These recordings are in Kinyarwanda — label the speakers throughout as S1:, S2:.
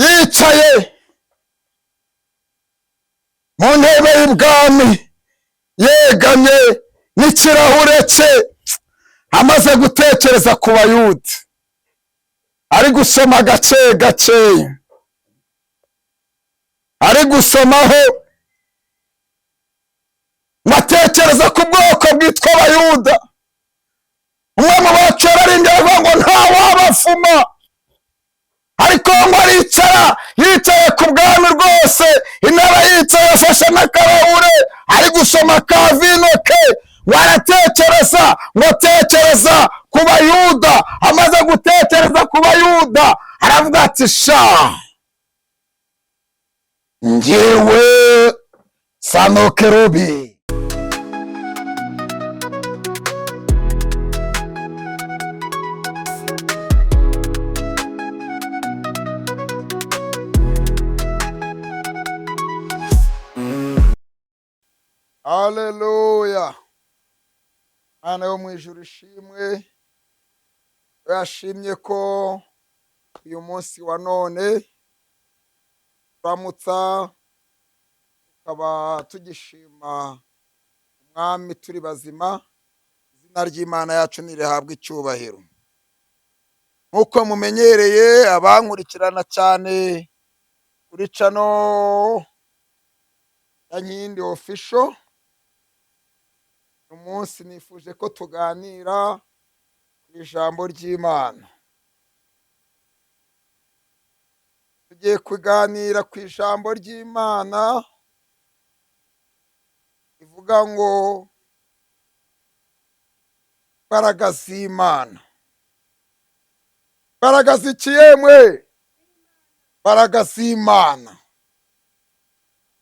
S1: yicaye mu ntebe y'ubwami yegamye n'ikirahure cye, amaze gutekereza ku Bayuda, ari gusoma gake gake, ari gusomaho ngatekereza ku bwoko bwitwa Abayuda. Umwe mu bacu yararimbye avuga ngo ntawabafuma, ariko ngo aricara, yicaye ku bwami rwose, intebe yicaye afashe n'akarahure, ari gusoma ka vino ke, ngo aratekereza, ngo tekereza ku Bayuda. Amaze gutekereza ku Bayuda aravuga ati sha, njyewe Sanokerobi. Haleluya. Mana yo mu ijuru ishimwe, yashimye ko uyu munsi wa none turamutsa tukaba tugishima umwami turi bazima. Izina ry'Imana yacu nirihabwa icyubahiro. Nk'uko mumenyereye abankurikirana cyane kuri channel ya Nkindi Official, uyu munsi nifuje ko tuganira ku ijambo ry'Imana. Tugiye kuganira ku ijambo ry'Imana ivuga ngo imbaraga z'Imana. Imbaraga z'iki yemwe? Imbaraga z'Imana.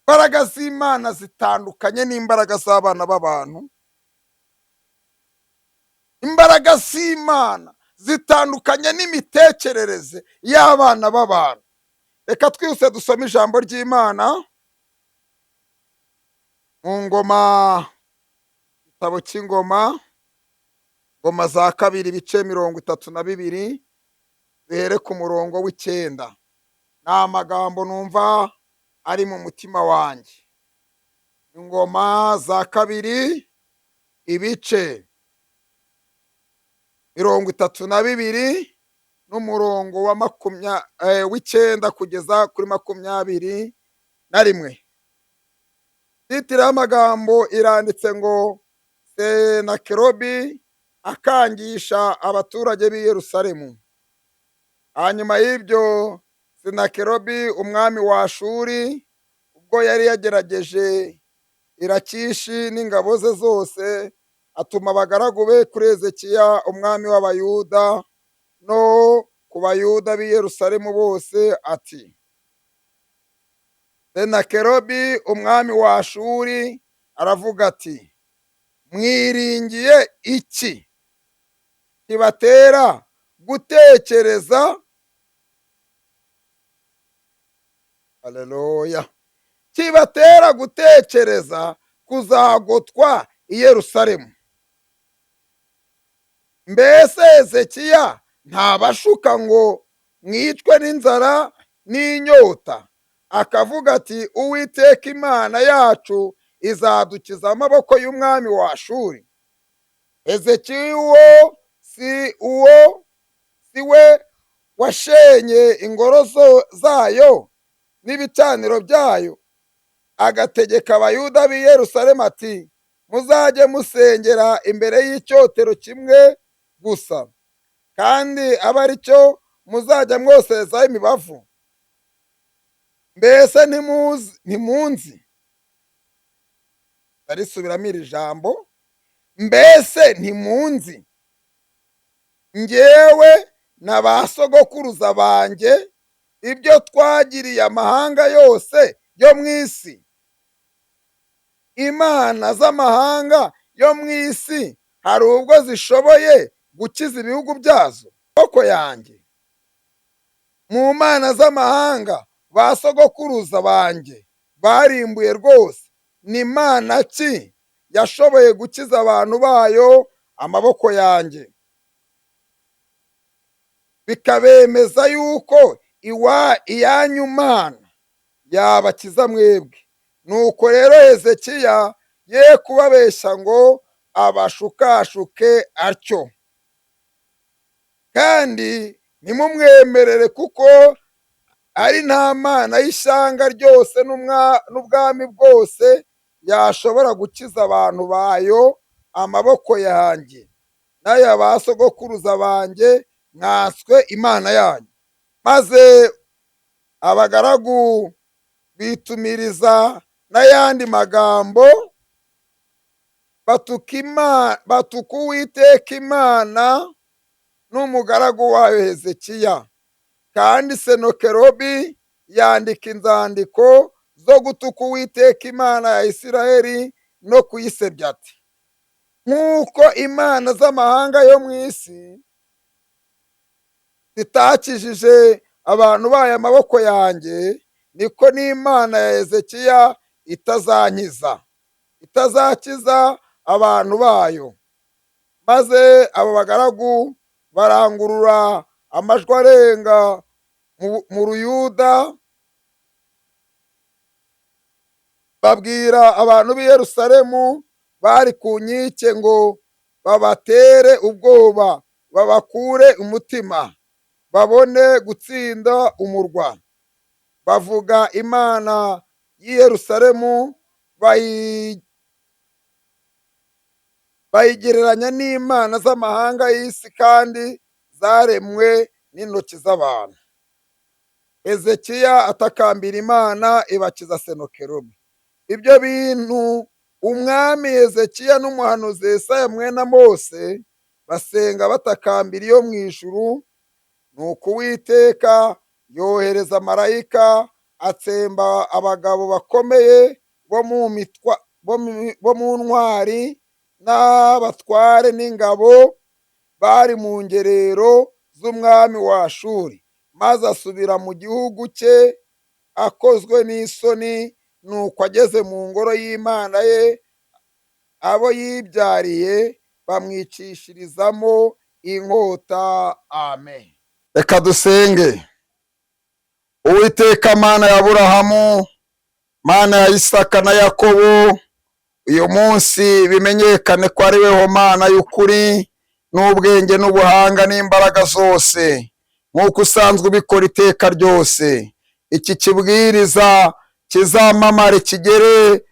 S1: Imbaraga z'Imana zitandukanye n'imbaraga z'abana b'abantu. Imbaraga z'Imana zitandukanye n'imitekerereze y'abana b'abantu. Reka twese dusome ijambo ry'Imana mu Ngoma, igitabo cy'Ingoma, Ngoma za kabiri ibice 32, duhere ku murongo w'9. Ni amagambo numva ari mu mutima wanjye. Ingoma za kabiri ibice 32 n'umurongo wa 9 kugeza kuri 21. Titire y'amagambo iranditse ngo Senakeribu akangisha abaturage b'i Yerusalemu. Hanyuma y'ibyo Senakeribu umwami wa Ashuri, ubwo yari yagerageje Irakishi n'ingabo ze zose, atuma abagaragu be kuri Hezekiya umwami w'Abayuda no ku Bayuda b'i Yerusalemu bose ati: Senakeribu umwami wa Ashuri aravuga ati, mwiringiye iki kibatera gutekereza, haleluya, kibatera gutekereza kuzagotwa i Yerusalemu? Mbese Hezekiya ntabashuka ngo mwicwe n'inzara n'inyota, akavuga ati Uwiteka Imana yacu izadukiza amaboko y'umwami wa Ashuri? Hezekiya si we washenye ingoro zayo n'ibicaniro byayo, agategeka Abayuda b'i Yerusalemu ati, muzajye musengera imbere y'icyotero kimwe gusa, kandi abe ari cyo muzajya mwoserezaho imibavu? Mbese ntimunzi? Arisubiramo iri jambo, mbese ntimunzi? Njyewe na ba sogokuruza banjye ibyo twagiriye amahanga yose yo mu isi. Imana z'amahanga yo mu isi hari ubwo zishoboye gukiza ibihugu byazo amaboko yanjye? Mu mana z'amahanga ba sogokuruza banjye barimbuye rwose, ni Imana ki yashoboye gukiza abantu bayo amaboko yanjye? Bikabemeza yuko iyanyu mana yabakiza mwebwe. Nuko rero Hezekiya ye kubabeshya ngo abashukashuke atyo, kandi ntimumwemerere, kuko ari nta mana y'ishyanga ryose n'ubwami bwose yashobora gukiza abantu bayo amaboko yanjye n'aya ba sogokuruza banjye, mwatswe imana yanyu. Maze abagaragu bitumiriza n'ayandi magambo, batuka Uwiteka Imana n'umugaragu wayo Hezekiya. Kandi Senakeribu yandika inzandiko zo gutuka Uwiteka Imana ya Isiraheli no kuyisebya ati, nk'uko imana z'amahanga yo mu isi zitakijije abantu bayo amaboko yanjye, niko n'Imana ya Hezekiya itazakiza abantu bayo. Maze abo bagaragu barangurura amajwi arenga mu Ruyuda, babwira abantu b'i Yerusalemu bari ku nkike ngo babatere ubwoba, babakure umutima, babone gutsinda umurwa. Bavuga imana y'i Yerusalemu, bayigereranya n'imana z'amahanga y'isi, kandi zaremwe n'intoki z'abantu. Hezekiya atakambira Imana, ibakiza Senakeribu. Ibyo bintu umwami Hezekiya n'umuhanuzi Yesaya mwene Mose basenga batakambira iyo mu ijuru. Nuko Uwiteka yohereza marayika, atsemba abagabo bakomeye bo mu ntwari n'abatware n'ingabo bari mu ngerero z'umwami wa Ashuri, maze asubira mu gihugu cye akozwe n'isoni. Nuko ageze mu ngoro y'Imana ye, abo yibyariye bamwicishirizamo inkota. Amen. Reka dusenge. Uwiteka Mana ya Aburahamu, Mana ya Isaka na Yakobo, uyu munsi bimenyekane ko ari weho Mana y'ukuri n'ubwenge n'ubuhanga n'imbaraga zose, nk'uko usanzwe ubikora iteka ryose. Iki kibwiriza kizamamare kigere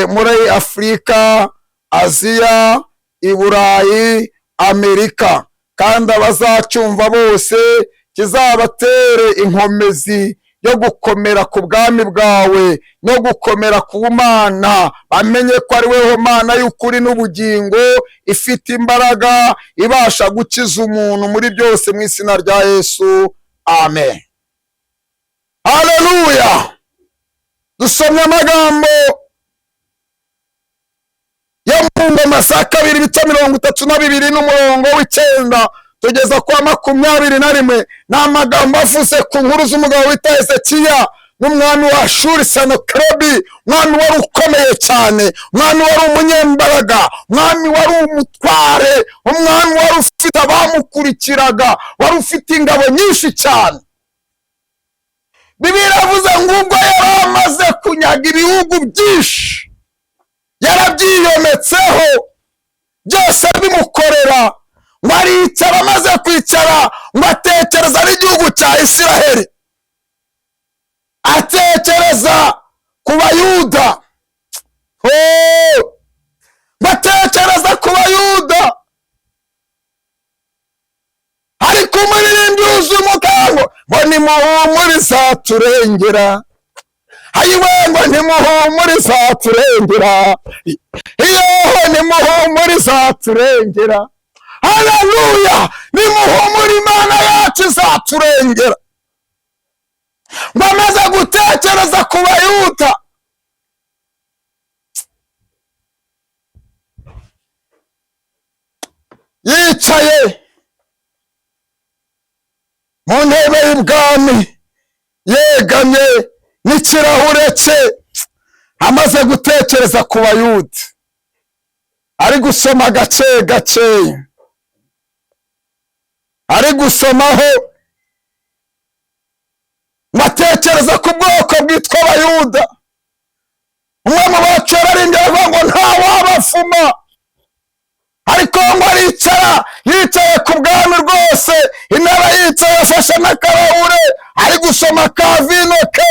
S1: muri Afurika, Aziya, i Burayi, Amerika, kandi abazacyumva bose kizabatere inkomezi yo gukomera ku bwami bwawe no gukomera ku Mana, bamenye ko ari weho Mana y'ukuri n'ubugingo, ifite imbaraga, ibasha gukiza umuntu muri byose, mu izina rya Yesu. Amen. Haleluya. Dusomye amagambo yo mu Ngoma za kabiri ibice 32 n'umurongo w'9 tugeza kwa 21. Ni amagambo avuze ku nkuru z'umugabo wita Hezekiya n'umwami wa Ashuri Senakeribu, umwami wari ukomeye cyane, umwami wari umunyembaraga, umwami wari umutware, umwami wari ufite abamukurikiraga, wari ufite ingabo nyinshi cyane. Bibiliya iravuze ngo ubwo yari amaze kunyaga ibihugu byinshi, yarabyiyometseho, byose bimukorera, ngo aricara, amaze kwicara ngo atekereza n'igihugu cya Isiraheli, atekereza ku Bayuda, batekereza ku Bayuda. Ariko umuririmbyi wuzuye umukango ngo nimuhumure izaturengera, ayiwe ngo nimuhumure izaturengera, iyoho nimuhumure izaturengera. Haleluya. Nimuhumure, Imana yacu izaturengera. Ngo amaze gutekereza ku Bayuda, yicaye mu ntebe y'ubwami, yegamye n'ikirahure cye, amaze gutekereza ku Bayuda, ari gusoma gake gake, ari gusomaho ngo atekereza ku bwoko bwitwa abayuda. umwe mu bacu yararimbye aravuga ngo ntawabafuma, ariko ngo aricara yicaye ku bwami rwose, intebe yicaye afashe n'akarahure ari gusoma ka vino ke.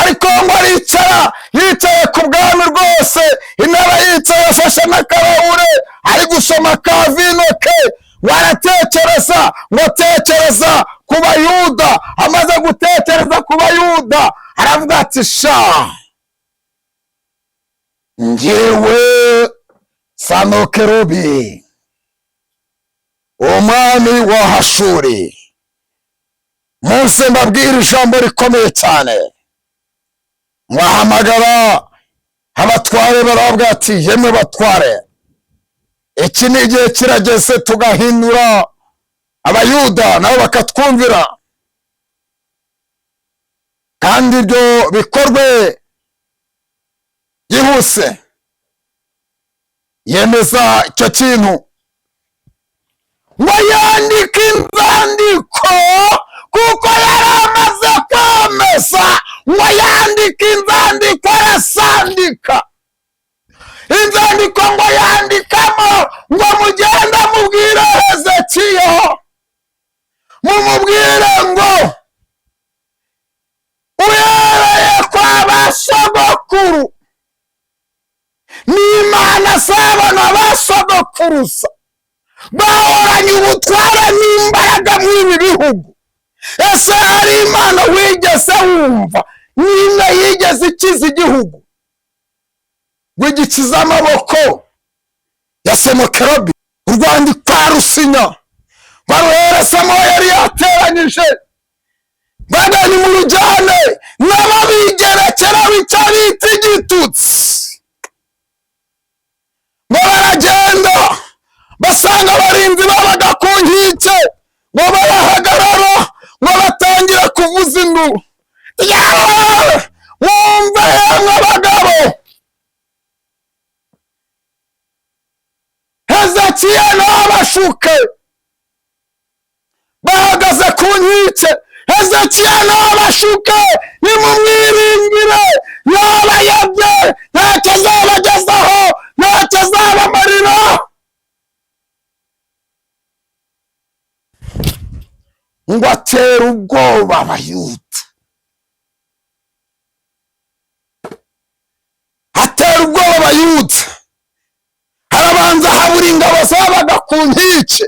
S1: ariko ngo aricara yicaye ku bwami rwose, intebe yicaye afashe n'akarahure ari gusoma ka vino ke. waratekereza ngo tekereza ku bayuda. amaze gutekereza ku bayuda aravuga ati sha, njyewe Sanokerubi umwami wa Hashuri, munsi mbabwira ijambo rikomeye cyane. mwahamagara abatware, baravuga ati yemwe batware, iki ni igihe kirageze tugahindura abayuda nabo bakatwumvira, kandi ibyo bikorwe byihuse. yemeza icyo kintu ngo yandike inzandiko, kuko yari amaze kwemeza ngo yandike inzandiko. arasandika inzandiko ngo yandikamo ngo mugenda mubwire Hezekiya, mumubwire ngo uhereye kwa basogokuru n'Imana z'abana basogokuruza bahoranye ubutware n'imbaraga mw'ibi bihugu. ese hari Imana wigeze wumva n'imwe yigeze ikiza igihugu ngo igikize amaboko ya Senakeribu? urwandiko rusinya baruhere Samuel yari yateranyije, bagani mu rujyane n'ababigerekeraho icyo bita igitutsi. ngo baragenda basanga abarinzi babaga ku nkike, ngo barahagarara, ngo batangira kuvuza induru. wumve yemwe abagabo, Hezekiya n'abashuke bahagaze ku nkike. Hezekiya n'abashuke nimumwiringire, yabayobye, ntacyo azabagezaho, ntacyo azabamarira. ngo atera ubwoba abayuda, atera ubwoba abayuda. harabanza habura ingabo zabaga ku nkike,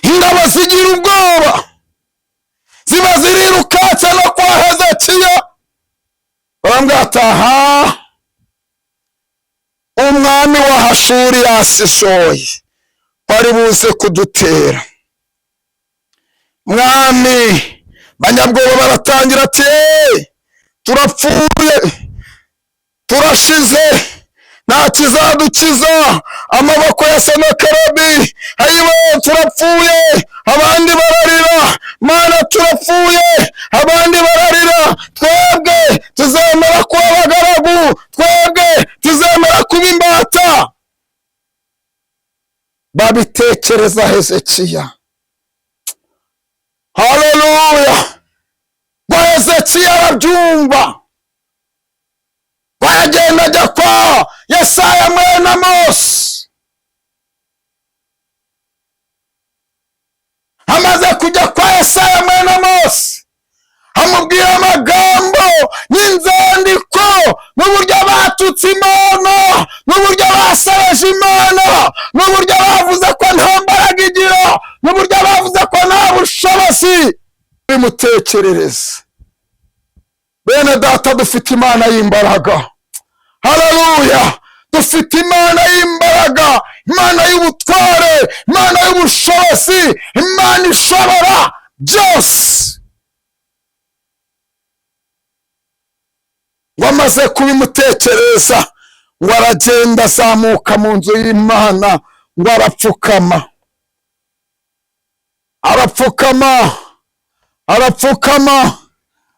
S1: ingabo zigira ubwoba, ziba zirirukatse no kwa Hezekiya. barambwira ati aha, umwami wa Hashuri yasishoye bari buze kudutera. mwami, banyabwoba baratangira ati turapfuye, turashize, nta kizadukiza amaboko ya Senakeribu. ayiwe turapfuye, abandi bararira. Mana turapfuye, abandi bararira. twebwe tuzemera kuba abagaragu, twebwe tuzemera kuba imbata. babitekereza Hezekiya. haleluya! ngo Hezekiya arabyumva, baragenda ajya kwa Yesaya mwene Amosi. amaze kujya kwa Yesaya mwene Amosi, amubwira amagambo n'inzandiko n'uburyo batutse Imana, n'uburyo basebeje Imana, n'uburyo bavuze ko nta mbaraga igira, n'uburyo bavuze ko nta bushobozi. bimutekerereza, bene data, dufite Imana y'imbaraga. haleluya! dufite Imana y'imbaraga, Imana y'ubutware, Imana y'ubushobozi, Imana ishobora byose. ngo amaze kubimutekereza, ngo aragenda azamuka mu nzu y'Imana, ngo arapfukama,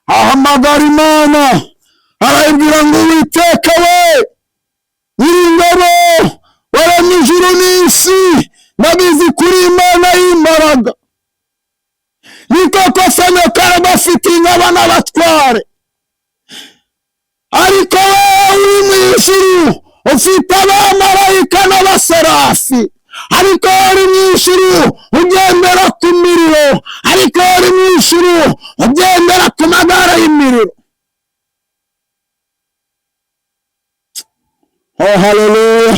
S1: ahamagara Imana, arayibwira ngo Uwiteka we nyir'ingabo, waremye ijuru n'isi, nabizi kuri Imana y'imbaraga. ni koko fenyo karagafite ingabo n'abatware, ariko wowe uri mu ijuru ufite abamarayika n'abaserafi, ariko uri mu ijuru ugendera ku miriro, ariko uri mu ijuru ugendera ku magare y'imiriro. Oh haleluya!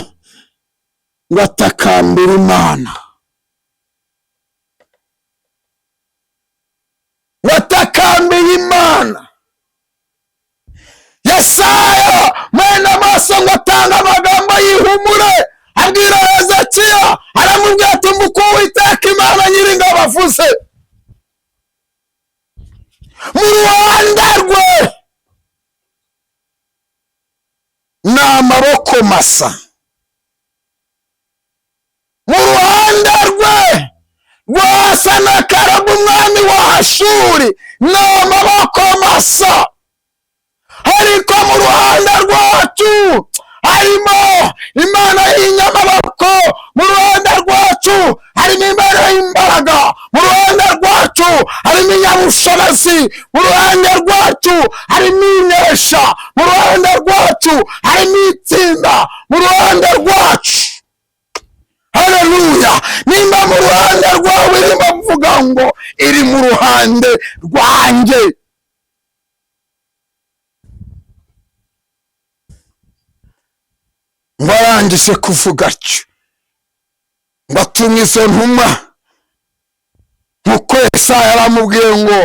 S1: Batakambira Imana, batakambira Imana. Yesaya mwene Amosi ngo atanga amagambo y'ihumure abwira Hezekiya, aramubwira ati umva Uwiteka Imana Nyiringabo avuze, mu ruhande rwe ni amaboko masa, mu ruhande rwe rwa Senakeribu umwami wa Ashuri ni amaboko masa, ariko mu ruhande rwacu harimo Imana y'inyamaboko, mu ruhande rwacu harimo Imana y'imbaraga, mu ruhande rwacu harimo inyabushobozi, mu ruhande rwacu harimo inesha, mu ruhande rwacu harimo itsinda, mu ruhande rwacu. Haleluya! Nimba mu ruhande rwawe irimo mvuga ngo iri mu ruhande rwanjye. Ngo arangije kuvuga atyo, ngo atumye izo ntumwa, nk'uko Yesaya yaramubwiye ngo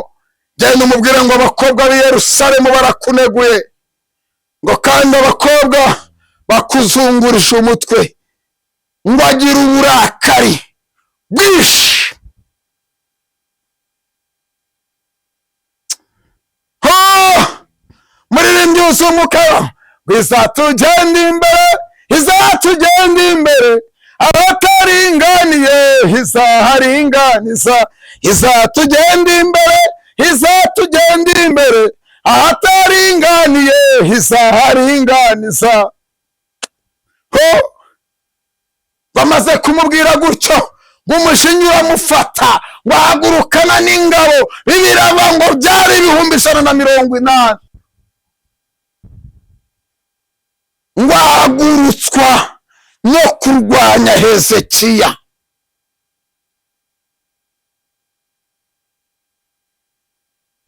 S1: genda umubwire ngo abakobwa b'i Yerusalemu barakuneguye, ngo kandi abakobwa bakuzungurije umutwe, ngo agira uburakari bwinshi. Muririmbyi w'umukara, izatugenda imbere, izatugenda imbere, abataringaniye izaharinganiza, izatugenda imbere, izatugenda imbere, ahataringaniye izaharinganiza. Bamaze kumubwira gutyo, umujinya uramufata, ngo ahagurukana n'ingabo, bibiraba ngo byari 180, ngo ahagurutswa no kurwanya Hezekiya.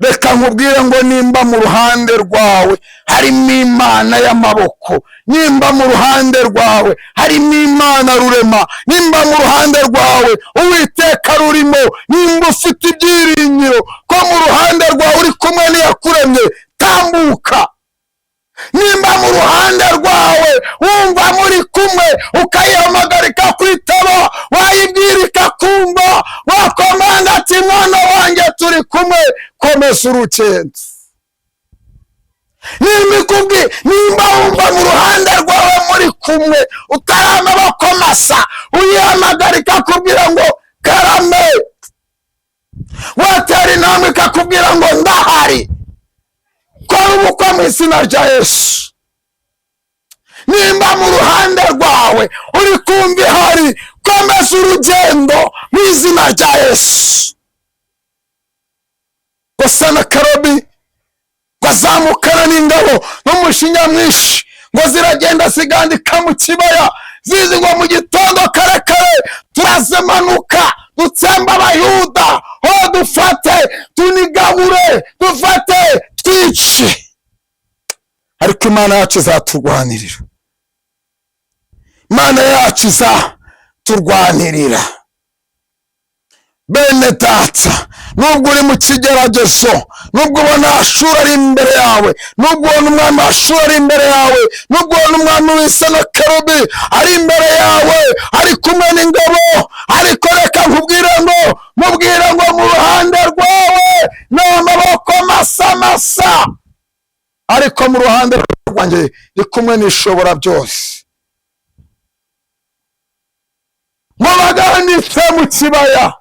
S1: Reka nkubwire ngo nimba mu ruhande rwawe harimo Imana y'amaboko, nimba mu ruhande rwawe harimo Imana rurema, nimba mu ruhande rwawe Uwiteka rurimo, nimba ufite ibyiringiro ko mu ruhande rwawe uri kumwe n'iyakuremye, tambuka. Nimba mu ruhande rwawe wumva muri kumwe, ukayihamagara ikakwitaba, wayibwira ikakumva, wakomanga ati mwana wanjye turi kumwe, komeza urugendo. Nimba wumva mu ruhande rwawe muri kumwe, utari amaboko masa, uyihamagara ikakubwira ngo karame, watera intambwe ikakubwira ngo ndahari, kora ubukwe mu izina rya Yesu. Nimba mu ruhande rwawe uri kumva ihari, komeza urugendo mu izina rya Yesu. Senakeribu bazamukana n'ingabo n'umushinya mwinshi, ngo ziragenda zigandika mu kibaya, zizi ngo mu gitondo kare kare turazimanuka dutsemba Abayuda, ho dufate tunigabure, dufate twice. Ariko Imana yacu izaturwanirira, Imana yacu izaturwanirira. Bene data, nubwo uri mu kigeragezo, nubwo ubona Ashuri ari imbere yawe, nubwo ubona umwami Ashuri ari imbere yawe, nubwo ubona umwami w'Isenakeribu ari imbere yawe, ari kumwe n'ingabo, ariko reka nkubwire ngo, mubwire ngo mu ruhande rwawe ni amaboko masa masa, ariko mu ruhande rwanjye ndi kumwe n'Ishobora byose. Mu baganitse mu kibaya,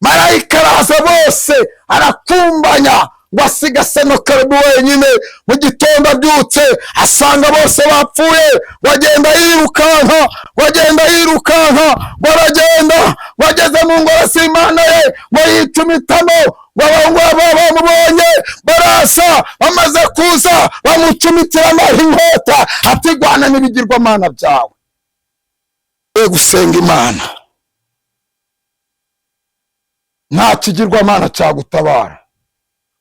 S1: marayika araza bose arakumbanya, ngo asiga Senakeribu wenyine. Mu gitondo abyutse asanga bose bapfuye, wagenda yirukanka, baragenda, bageze mu ngoro z'Imana ye, ngo yicumitamo, bamubonye barasa, bamaze kuza bamucumitiramo inkota, ati rwana n'ibigirwamana byawe. Gusenga Imana, nta kigirwamana cyagutabara.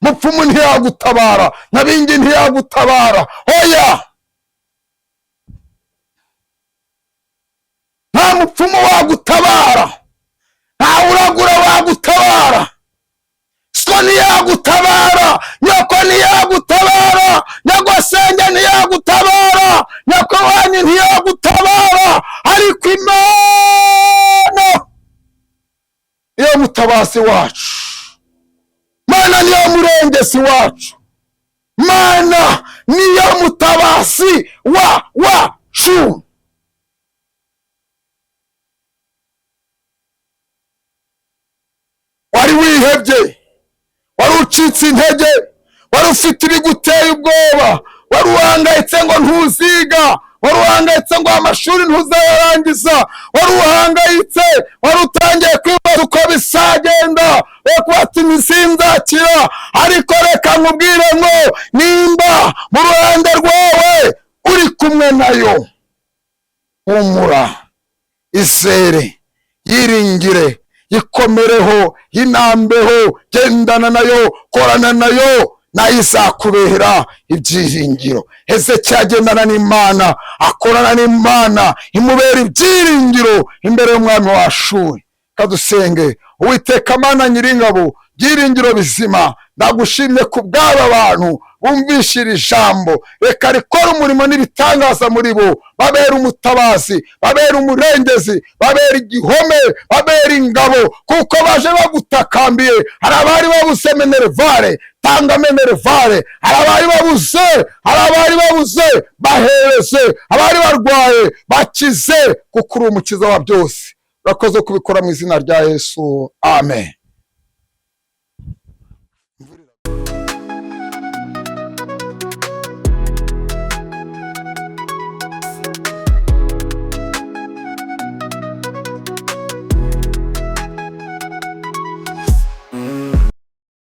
S1: Mupfumu ntiyagutabara, Nyabingi ntiyagutabara, oya, nta mupfumu wagutabara, nta uragura wagutabara, so ntiyagutabara, nyoko ntiyagutabara, nyagosenge ntiyagutabara, nyakowanyi ntiyagutabara, ariko Imana niyo mutabazi wacu, Mana niyo murengezi wacu, Mana niyo mutabazi wacu. Wari wihebye, wari ucitse intege, wari ufite ibiguteye ubwoba, wari uhangayitse ngo ntuziga, wari uhangayitse ngo amashuri ntuzayarangiza, wari uhangayitse, wari utangiye kwibaza uko bizagenda, kuba ati sinzakira. Ariko reka nkubwire ngo nimba mu ruhande rwawe uri kumwe nayo, humura, izere, yiringire, yikomereho, yinambeho, gendana nayo, korana nayo, nayo izakubera ibyiringiro. Hezekiya agendana n'Imana, akorana n'Imana, imubera ibyiringiro imbere y'umwami wa Ashuri. Kadusenge. Uwiteka Mana Nyiringabo, byiringiro bizima, ndagushimye ku bw'aba bantu bumvishira ijambo, reka rikora umurimo n'ibitangaza muri bo, babera umutabazi, babera umurengezi, babera igihome, babera ingabo, kuko baje bagutakambiye. Hari abari babuze minerivare, tanga minerivare, hari abari babuze bahereze, abari barwaye bakize, kuko uri umukiza wa byose. Urakoze kubikora mu izina rya Yesu, amen.